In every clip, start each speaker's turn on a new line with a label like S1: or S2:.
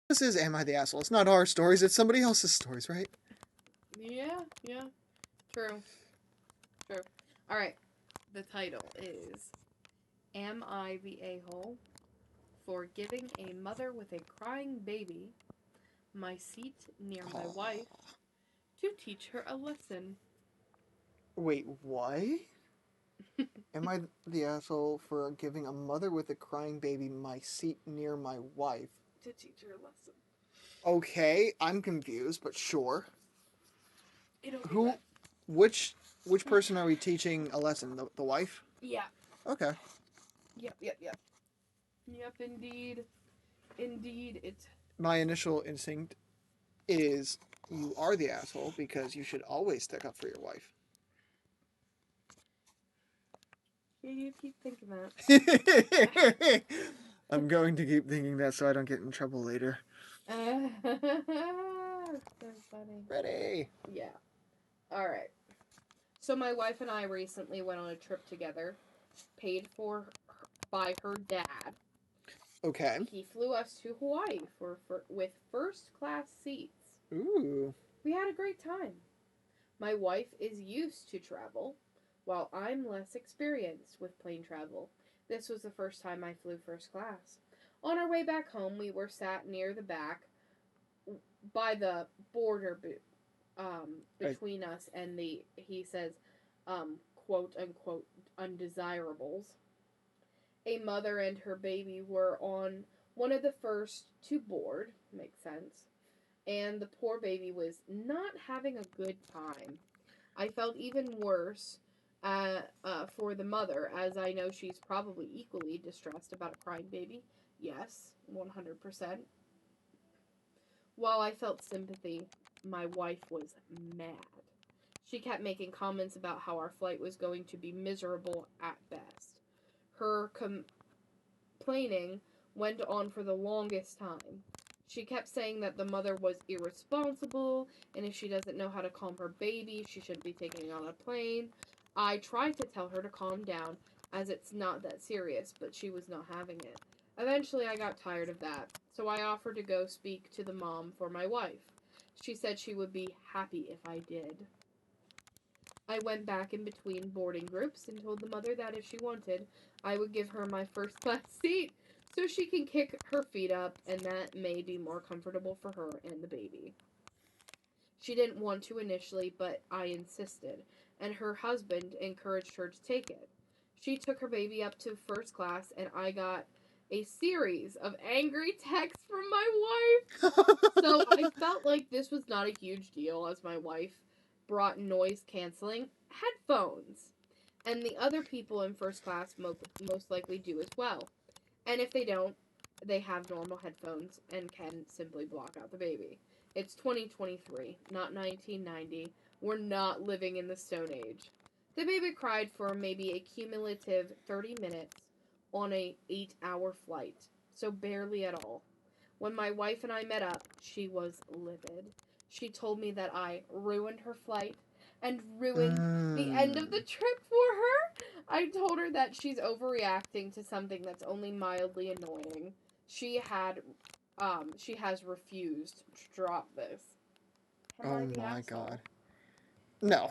S1: This is Am I the Asshole? It's not our stories, it's somebody else's stories, right?
S2: Yeah, true. Alright, the title is Am I the A-hole for giving a mother with a crying baby my seat near my wife to teach her a lesson?
S1: Wait, what? Am I the asshole for giving a mother with a crying baby my seat near my wife?
S2: To teach her a lesson.
S1: Okay, I'm confused, but sure.
S2: It'll be
S1: Who,
S2: good.
S1: which, which person are we teaching a lesson? The wife?
S2: Yeah.
S1: Okay.
S2: Yep, indeed. Indeed, it's...
S1: My initial instinct is you are the asshole because you should always stick up for your wife.
S2: You keep thinking that.
S1: I'm going to keep thinking that so I don't get in trouble later.
S2: So funny.
S1: Ready?
S2: Yeah. Alright. So my wife and I recently went on a trip together, paid for by her dad.
S1: Okay.
S2: He flew us to Hawaii with first class seats.
S1: Ooh.
S2: We had a great time. My wife is used to travel, while I'm less experienced with plane travel. This was the first time I flew first class. On our way back home, we were sat near the back by the border between us and the, he says, quote unquote, undesirables. A mother and her baby were on one of the first to board, makes sense, and the poor baby was not having a good time. I felt even worse for the mother, as I know she's probably equally distressed about a crying baby. Yes, 100%. While I felt sympathy, my wife was mad. She kept making comments about how our flight was going to be miserable at best. Her complaining went on for the longest time. She kept saying that the mother was irresponsible, and if she doesn't know how to calm her baby, she shouldn't be taking it on a plane. I tried to tell her to calm down, as it's not that serious, but she was not having it. Eventually, I got tired of that, so I offered to go speak to the mom for my wife. She said she would be happy if I did. I went back in between boarding groups and told the mother that if she wanted, I would give her my first class seat so she can kick her feet up, and that may be more comfortable for her and the baby. She didn't want to initially, but I insisted, and her husband encouraged her to take it. She took her baby up to first class, and I got a series of angry texts from my wife. So I felt like this was not a huge deal, as my wife brought noise canceling headphones. And the other people in first class most likely do as well. And if they don't, they have normal headphones and can simply block out the baby. It's 2023, not 1990. We're not living in the Stone Age. The baby cried for maybe a cumulative 30 minutes on a 8-hour flight, so barely at all. When my wife and I met up, she was livid. She told me that I ruined her flight and ruined the end of the trip for her. I told her that she's overreacting to something that's only mildly annoying. She has refused to drop this. Am
S1: Oh
S2: I the
S1: my
S2: asshole?
S1: god. No.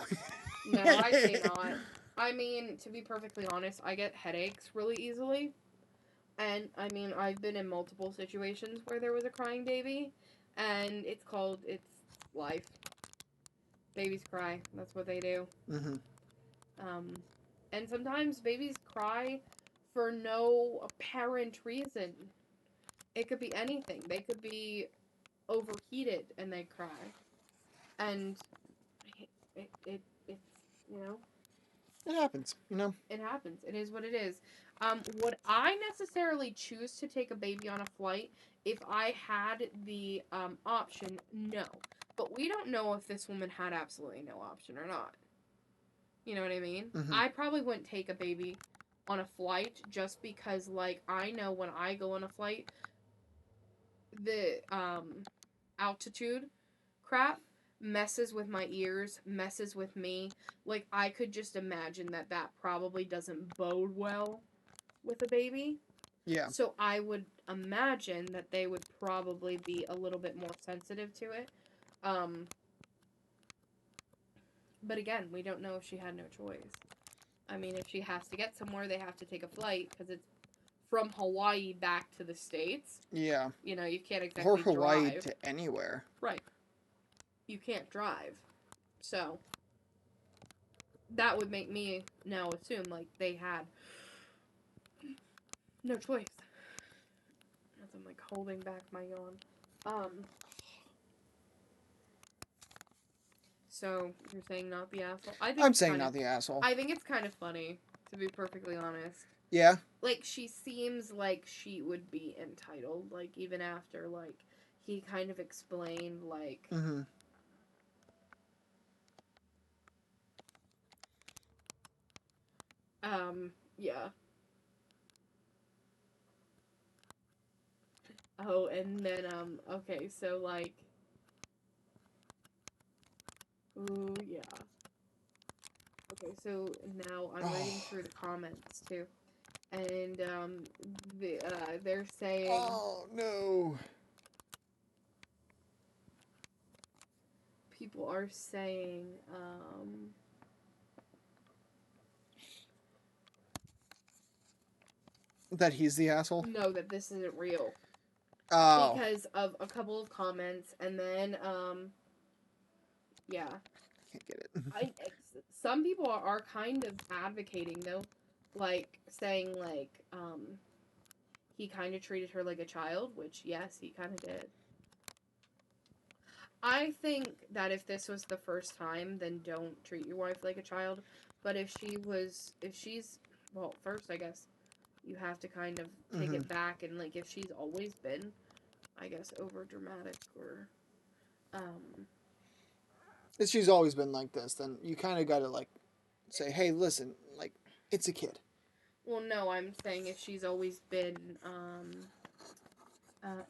S2: No, I'd say not. I mean, to be perfectly honest, I get headaches really easily. And I mean, I've been in multiple situations where there was a crying baby, and it's life. Babies cry. That's what they do.
S1: Mm-hmm.
S2: Um, and sometimes babies cry for no apparent reason. It could be anything. They could be overheated and they cry. And it's, you know,
S1: It happens.
S2: it happens. It is what it is. Would I necessarily choose to take a baby on a flight if I had the option? No. But we don't know if this woman had absolutely no option or not. You know what I mean?
S1: Mm-hmm.
S2: I probably wouldn't take a baby on a flight just because, like, I know when I go on a flight, the altitude crap messes with my ears, messes with me. Like, I could just imagine that probably doesn't bode well with a baby.
S1: Yeah.
S2: So imagine that they would probably be a little bit more sensitive to it. Um, but again, we don't know if she had no choice. I mean, if she has to get somewhere, they have to take a flight because it's from Hawaii back to the States.
S1: Yeah.
S2: You know, you can't
S1: Or
S2: exactly
S1: Hawaii
S2: drive.
S1: to anywhere.
S2: Right. You can't drive. So, that would make me now assume, like, they had no choice. As I'm, like, holding back my yawn. So, you're saying not the asshole?
S1: I'm saying not the asshole.
S2: I think it's kind of funny, to be perfectly honest.
S1: Yeah.
S2: Like, she seems like she would be entitled, like, even after, like, he kind of explained, like,
S1: Mm-hmm.
S2: yeah. Oh, and then, okay, so, like, ooh, yeah. Okay, so now I'm reading through the comments, too. And, they're saying...
S1: Oh, no.
S2: People are saying,
S1: That he's the asshole?
S2: no, that this isn't real.
S1: Oh.
S2: Because of a couple of comments, and then, yeah.
S1: Can't get it.
S2: Some people are kind of advocating, though, like, saying, like, he kind of treated her like a child, which, yes, he kind of did. I think that if this was the first time, then don't treat your wife like a child. But if she's, well, first, I guess, you have to kind of take it back, and, like, if she's always been, I guess, over dramatic, or,
S1: If she's always been like this, then you kind of got to, like, say, hey, listen, like, it's a kid.
S2: well, no, I'm saying if she's always been,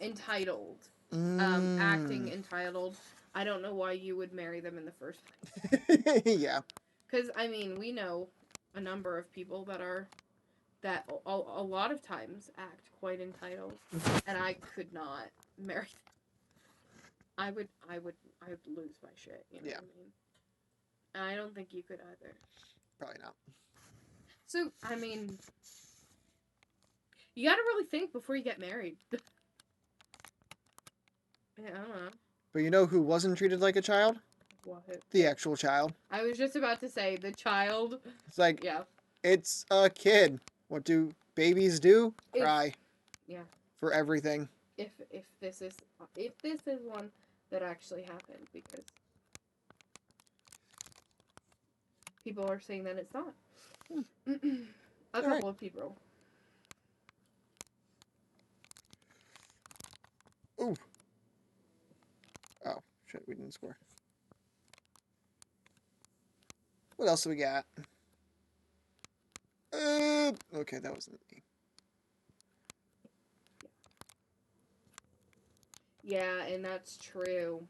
S2: entitled, acting entitled, I don't know why you would marry them in the first
S1: place. Yeah.
S2: Because, I mean, we know a number of people that a lot of times act quite entitled, and I could not marry them. I would lose my shit, you know what I mean? And I don't think you could either.
S1: Probably not.
S2: So, I mean, you gotta really think before you get married. Yeah, I don't know.
S1: But you know who wasn't treated like a child?
S2: What?
S1: The actual child.
S2: I was just about to say, the child.
S1: It's like,
S2: yeah.
S1: It's a kid. What do babies do? Cry.
S2: Yeah.
S1: For everything.
S2: If this is one that actually happened, because people are saying that it's not. A couple of people.
S1: Ooh. Oh, shit, we didn't score. What else do we got? Okay, that wasn't me.
S2: Yeah, and that's true.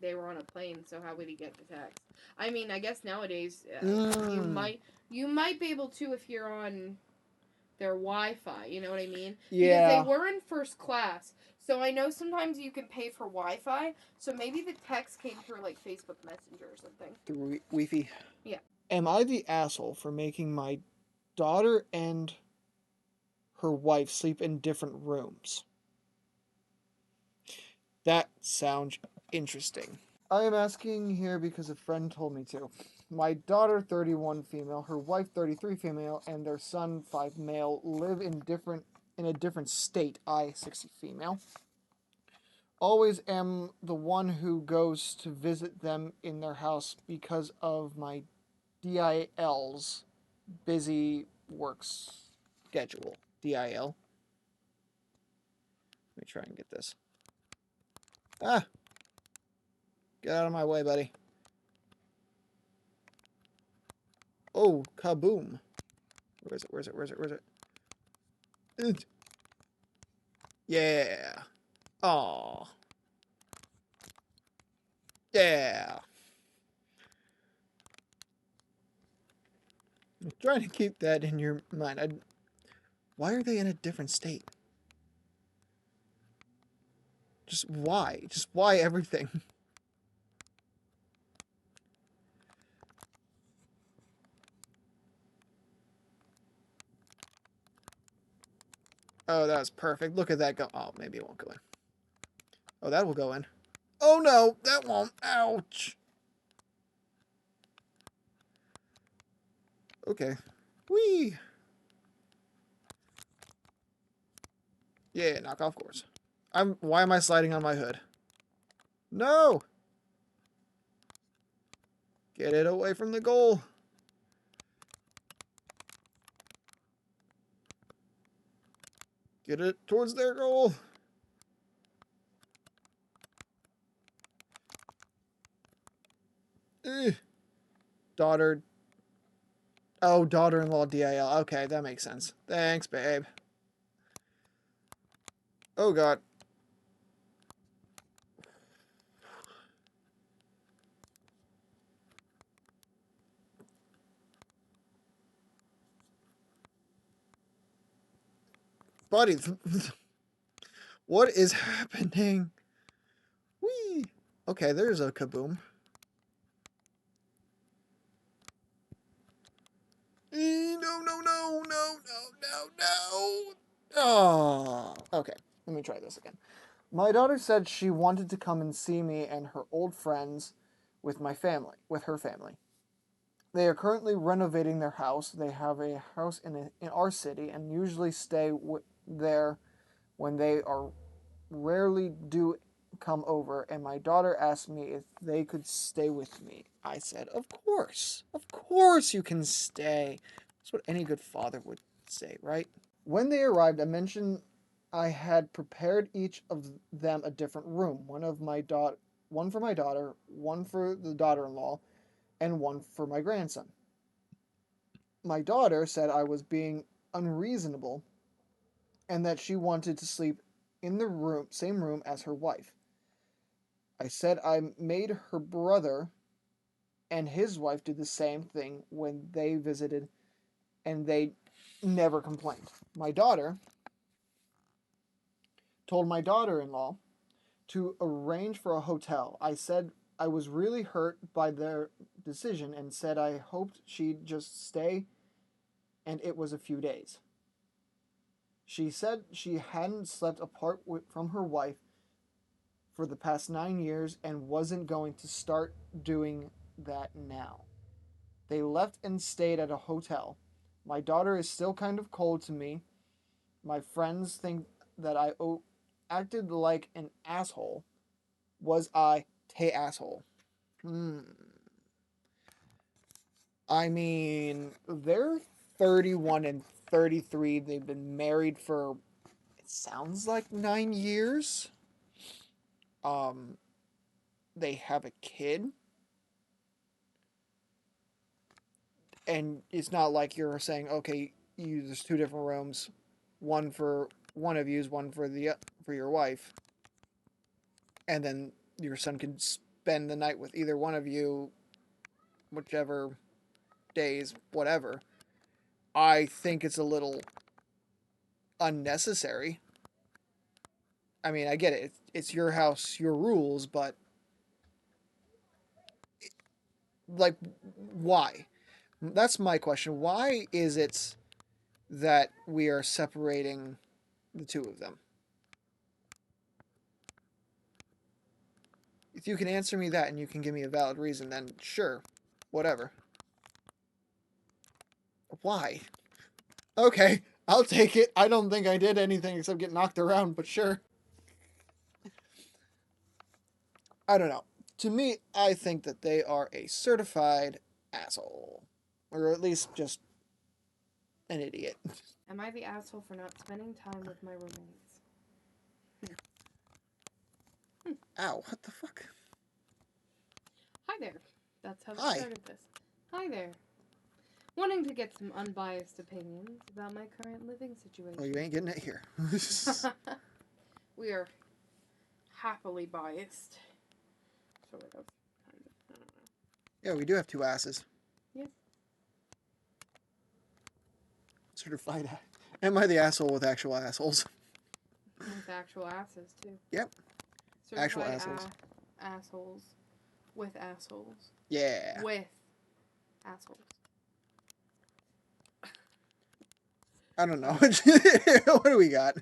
S2: They were on a plane, so how would he get the text? I mean, I guess nowadays you might be able to if you're on their Wi-Fi. You know what I mean?
S1: Yeah.
S2: Because they were in first class, so I know sometimes you can pay for Wi-Fi. So maybe the text came through like Facebook Messenger or something.
S1: Through Wi-Fi.
S2: Yeah.
S1: Am I the asshole for making my daughter and her wife sleep in different rooms? That sounds interesting. I am asking here because a friend told me to. My daughter, 31 female, her wife, 33 female, and their son, 5 male, live in a different state, I, 60 female. Always am the one who goes to visit them in their house because of my DIL's busy work schedule. DIL. Let me try and get this. Ah! Get out of my way, buddy. Oh, kaboom. Where is it? Where is it? Where is it? Where is it? Yeah. Aw. Yeah. I'm trying to keep that in your mind. Why are they in a different state? Just why? Just why everything? Oh, that was perfect. Look at that go. Oh, maybe it won't go in. Oh, that will go in. Oh no, that won't. Ouch. Okay. Whee! Yeah, knock off course. Why am I sliding on my hood? No! Get it away from the goal. Get it towards their goal. Eh. Daughter. Oh, daughter-in-law DIL. Okay, that makes sense. Thanks, babe. Oh, God. Buddy, what is happening? Whee! Okay, there's a kaboom. No, no, no, no, no, no, no. Oh, okay. Let me try this again. My daughter said she wanted to come and see me and her old friends with her family. They are currently renovating their house. They have a house in our city and usually stay there when they are rarely do come over. And my daughter asked me if they could stay with me. I said, "Of course. Of course you can stay." That's what any good father would say, right? When they arrived, I mentioned I had prepared each of them a different room. One for my daughter, one for the daughter-in-law, and one for my grandson. My daughter said I was being unreasonable and that she wanted to sleep in the same room as her wife. I said I made her brother and his wife do the same thing when they visited and they never complained. My daughter told my daughter-in-law to arrange for a hotel. I said I was really hurt by their decision and said I hoped she'd just stay and it was a few days. She said she hadn't slept apart from her wife for the past 9 years and wasn't going to start doing that now. They left and stayed at a hotel. My daughter is still kind of cold to me. My friends think that I acted like an asshole. Was I a asshole? Hmm. I mean, they're 31 and 33. They've been married for, it sounds like 9 years. Um, they have a kid. And it's not like you're saying, okay, there's two different rooms, one for one of you's, one for your wife, and then your son can spend the night with either one of you, whichever days, whatever. I think it's a little unnecessary. I mean, I get it. It's your house, your rules, but like, why? That's my question. Why is it that we are separating the two of them? If you can answer me that and you can give me a valid reason, then sure, whatever. Why? Okay, I'll take it. I don't think I did anything except get knocked around, but sure. I don't know. To me, I think that they are a certified asshole. Or at least just an idiot.
S2: Am I the asshole for not spending time with my roommates?
S1: Ow, what the fuck?
S2: Hi there. That's how we
S1: Hi.
S2: started this. Hi there. Wanting to get some unbiased opinions about my current living situation.
S1: Oh, you ain't getting it here.
S2: We are happily biased. Sort of. Kind of. I don't know.
S1: Yeah, we do have two asses.
S2: Yes.
S1: Certified. Am I the asshole with actual assholes?
S2: With actual asses, too.
S1: Yep. Actual
S2: Certified
S1: assholes.
S2: Assholes. With assholes.
S1: Yeah.
S2: With assholes.
S1: I don't know.
S2: Alright.
S1: What do we got?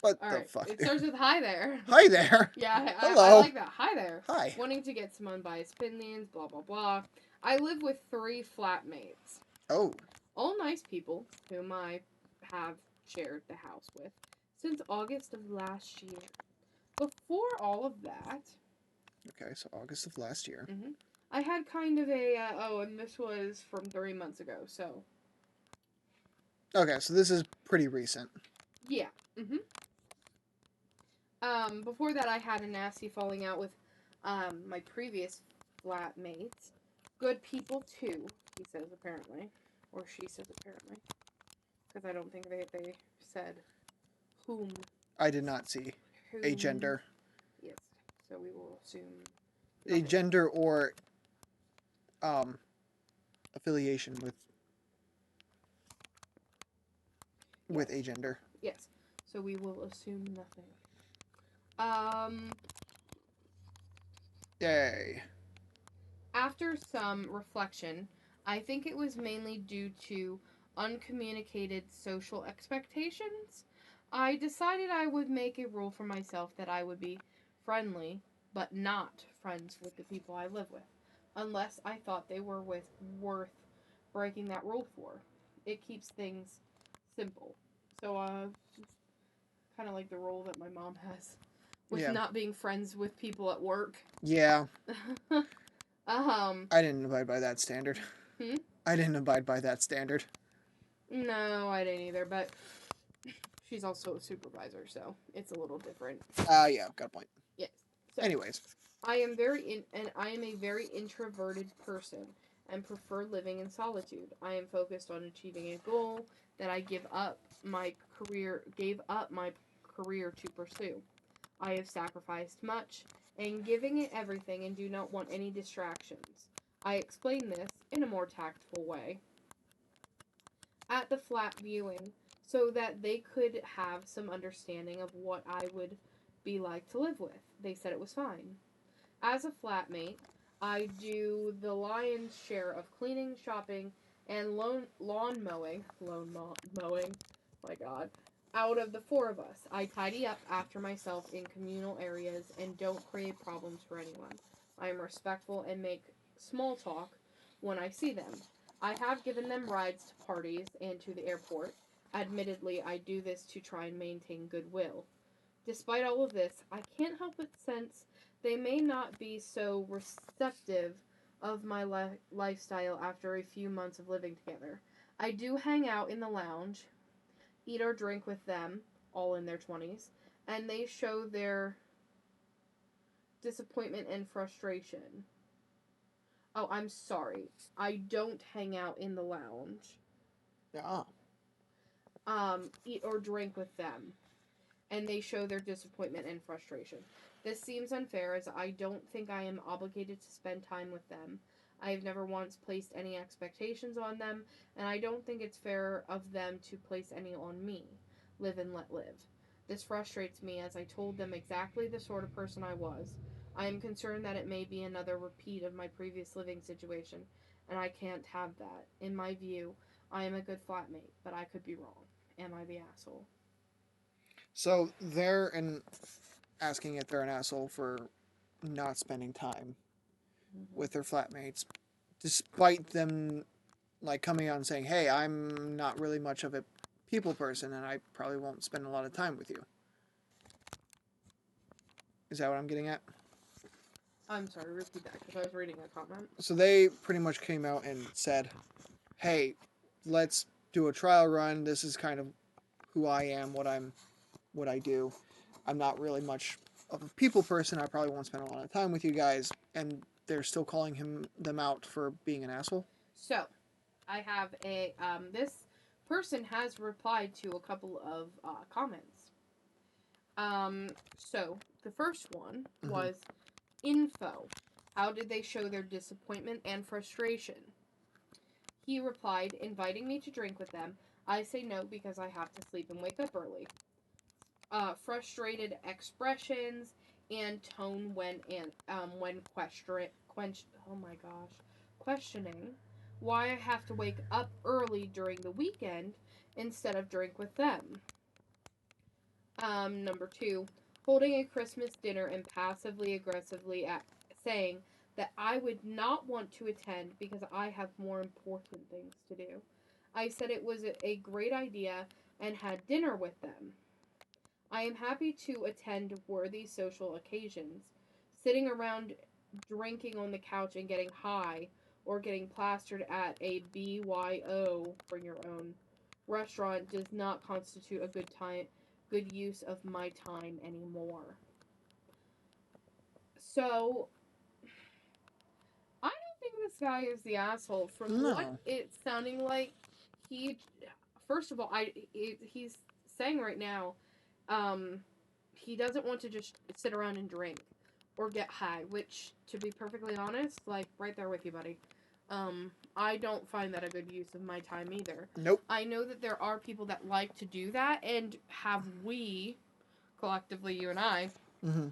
S1: What the
S2: Alright.
S1: fuck?
S2: It starts with hi there.
S1: Hi there.
S2: Yeah, I
S1: Hello.
S2: like that. Hi there.
S1: Hi.
S2: Wanting to get some unbiased opinions, blah, blah, blah. I live with 3 flatmates.
S1: Oh.
S2: All nice people whom I have shared the house with since August of last year. Before all of that,
S1: Okay, so August of last year.
S2: I had kind of a, and this was from 3 months ago, so.
S1: Okay, so this is pretty recent.
S2: Yeah. Before that, I had a nasty falling out with, my previous flatmates. Good people, too, he says, apparently. Or she says, apparently. Because I don't think they said whom.
S1: I did not see a gender.
S2: Yes. So we will assume
S1: A
S2: nothing.
S1: gender or affiliation with a gender.
S2: Yes. So we will assume nothing.
S1: Yay.
S2: After some reflection, I think it was mainly due to uncommunicated social expectations. I decided I would make a rule for myself that I would be friendly, but not friends with the people I live with, unless I thought they were worth breaking that rule for. It keeps things simple. So, kind of like the rule that my mom has with not being friends with people at work.
S1: Yeah.
S2: I
S1: didn't abide by that standard. I didn't abide by that standard.
S2: No, I didn't either, but she's also a supervisor, so it's a little different.
S1: Yeah, got a point.
S2: Yes. So,
S1: anyways,
S2: I am a very introverted person and prefer living in solitude. I am focused on achieving a goal that I gave up my career to pursue. I have sacrificed much and giving it everything and do not want any distractions. I explain this in a more tactful way at the flat viewing so that they could have some understanding of what I would be like to live with. They said it was fine. As a flatmate, I do the lion's share of cleaning, shopping, and lawn mowing. My God. Out of the 4 of us, I tidy up after myself in communal areas and don't create problems for anyone. I am respectful and make small talk when I see them. I have given them rides to parties and to the airport. Admittedly, I do this to try and maintain goodwill. Despite all of this, I can't help but sense they may not be so receptive of my lifestyle after a few months of living together. I do hang out in the lounge, eat or drink with them, all in their 20s, and they show their disappointment and frustration. Oh, I'm sorry. I don't hang out in the lounge.
S1: Yeah.
S2: Eat or drink with them, and they show their disappointment and frustration. This seems unfair as I don't think I am obligated to spend time with them. I have never once placed any expectations on them, and I don't think it's fair of them to place any on me. Live and let live. This frustrates me as I told them exactly the sort of person I was. I am concerned that it may be another repeat of my previous living situation, and I can't have that. In my view, I am a good flatmate, but I could be wrong. Am I the asshole?
S1: So they're asking if they're an asshole for not spending time with their flatmates, despite them like coming out and saying, "Hey, I'm not really much of a people person, and I probably won't spend a lot of time with you." Is that what I'm getting at?
S2: I'm sorry, repeat that because I was reading a comment.
S1: So they pretty much came out and said, "Hey, let's do a trial run. This is kind of who I am, what I do. I'm not really much of a people person. I probably won't spend a lot of time with you guys." And they're still calling them out for being an asshole.
S2: So, I have this person has replied to a couple of comments. So the first one was info. How did they show their disappointment and frustration? He replied, inviting me to drink with them. I say no because I have to sleep and wake up early. Frustrated expressions. and tone when oh my gosh, questioning why I have to wake up early during the weekend instead of drink with them. Number two, holding a Christmas dinner and passively aggressively saying that I would not want to attend because I have more important things to do. I said it was a great idea and had dinner with them. I am happy to attend worthy social occasions. Sitting around drinking on the couch and getting high or getting plastered at a BYO, bring your own, restaurant does not constitute a good use of my time anymore. So, I don't think this guy is the asshole. From what
S1: No.
S2: it's sounding like, he, first of all, he's saying right now, um, he doesn't want to just sit around and drink or get high, which, to be perfectly honest, like, right there with you, buddy. I don't find that a good use of my time either.
S1: Nope.
S2: I know that there are people that like to do that, and have we, collectively, you and I,
S1: Mm-hmm.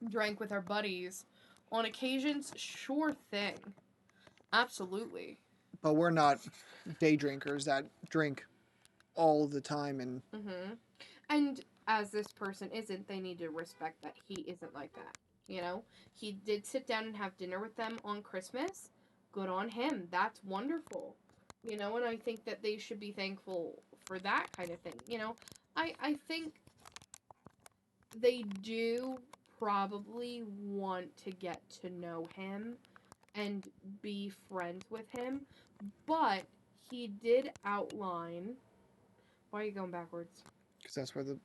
S2: drank with our buddies on occasions? Sure thing. Absolutely.
S1: But we're not day drinkers that drink all the time and
S2: Mm-hmm. And as this person isn't, they need to respect that he isn't like that. You know? He did sit down and have dinner with them on Christmas. Good on him. That's wonderful. You know, and I think that they should be thankful for that kind of thing. You know, I think they do probably want to get to know him and be friends with him, but he did outline. Why are you going backwards?
S1: because that's where the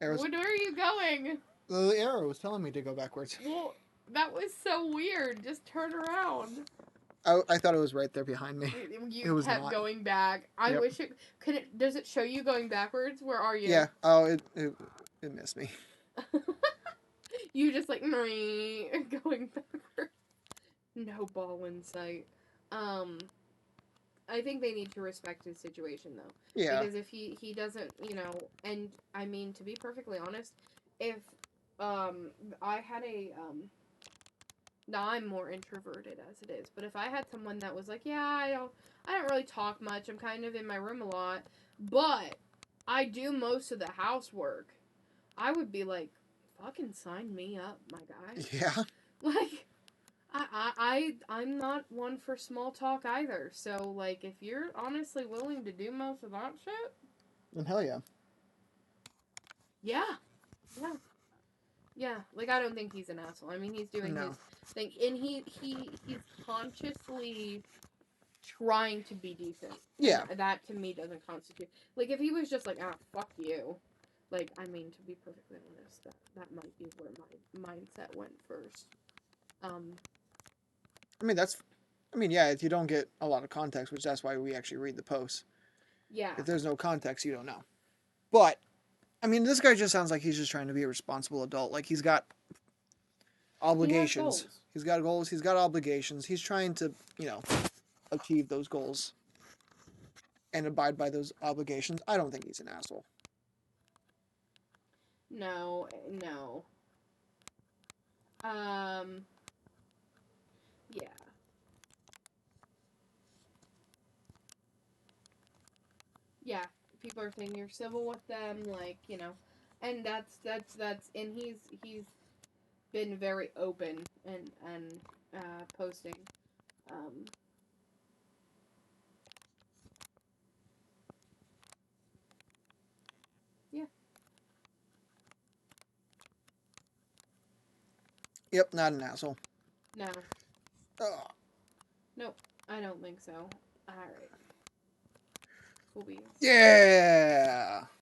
S1: arrows.
S2: Where are you going?
S1: The arrow was telling me to go backwards.
S2: Well, that was so weird. Just turn around.
S1: I thought it was right there behind me. It
S2: You
S1: was
S2: kept
S1: not.
S2: going back. I
S1: Yep.
S2: wish it could. Does it show you going backwards? Where are you?
S1: Yeah. Oh, it missed me.
S2: You just like going backwards. No ball in sight. Um, I think they need to respect his situation though,
S1: Yeah.
S2: because if he doesn't, and I mean, to be perfectly honest, if I had a now I'm more introverted as it is, but if I had someone that was like, yeah, I don't really talk much. I'm kind of in my room a lot, but I do most of the housework. I would be like, fucking sign me up, my guy.
S1: Yeah.
S2: Like, I'm not one for small talk either. So like, if you're honestly willing to do most of that shit,
S1: Then hell yeah.
S2: yeah, yeah. Yeah, like I don't think he's an asshole. I mean, he's doing
S1: No.
S2: his thing, and he's consciously trying to be decent.
S1: Yeah.
S2: And that to me doesn't constitute, like, if he was just like, ah, fuck you. Like, I mean, to be perfectly honest, that might be where my mindset went first.
S1: I mean that's. I mean yeah. If you don't get a lot of context, which that's why we actually read the posts.
S2: Yeah.
S1: If there's no context, you don't know. But I mean, this guy just sounds like he's just trying to be a responsible adult. Like he's got obligations. He's got goals. He's got obligations. He's trying to, achieve those goals and abide by those obligations. I don't think he's an asshole.
S2: No, no. Yeah. Yeah. People are saying you're civil with them, like, and and he's been very open and posting. Um, yeah.
S1: Yep, not an asshole.
S2: No.
S1: Ugh.
S2: Nope. I don't think so. All right. Cool beans.
S1: Yeah.